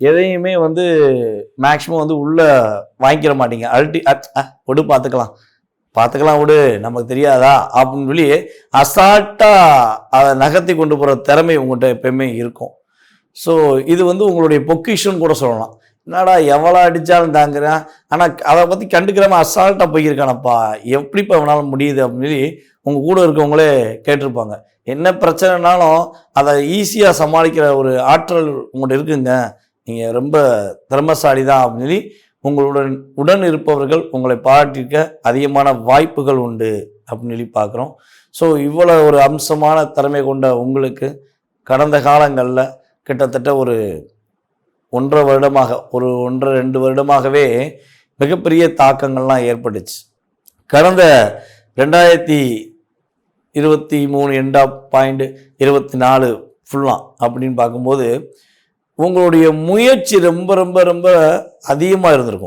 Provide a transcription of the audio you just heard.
எதையுமே வந்து மேக்ஸிமம் வந்து உள்ள வாங்கிக்கிற மாட்டீங்க. விடு பார்த்துக்கலாம் விடு நமக்கு தெரியாதா அப்படின்னு சொல்லி அசால்ட்டாக அதை நகர்த்தி கொண்டு போகிற திறமை உங்கள்கிட்ட எப்பயுமே இருக்கும். ஸோ இது வந்து உங்களுடைய பொக்கிஷன் கூட சொல்லலாம். என்னடா எவ்வளோ அடித்தாலும் தாங்குறேன், ஆனால் அதை பற்றி கண்டுக்கிறாம அசால்ட்டாக போயிருக்கானப்பா, எப்படிப்பா அவனால் முடியுது அப்படின்னு சொல்லி உங்கள் கூட இருக்கவங்களே கேட்டிருப்பாங்க. என்ன பிரச்சனைனாலும் அதை ஈஸியாக சமாளிக்கிற ஒரு ஆற்றல் உங்கள்கிட்ட இருக்குங்க, நீங்கள் ரொம்ப திறமைசாலி தான் அப்படின்னு சொல்லி உடன் இருப்பவர்கள் உங்களை பாராட்டிக்க அதிகமான வாய்ப்புகள் உண்டு அப்படின்னு சொல்லி பார்க்குறோம். ஸோ இவ்வளோ ஒரு அம்சமான திறமை கொண்ட உங்களுக்கு கடந்த காலங்களில் கிட்டத்தட்ட ஒரு 1.5 வருடமாக, ஒரு 1.5-2 வருடமாகவே மிகப்பெரிய தாக்கங்கள்லாம் ஏற்பட்டுச்சு. கடந்த 2023 எண்ட் ஆஃப் 24 ஃபுல்லாக அப்படின்னு பார்க்கும்போது உங்களுடைய முயற்சி ரொம்ப ரொம்ப ரொம்ப அதிகமாக இருந்திருக்கும்.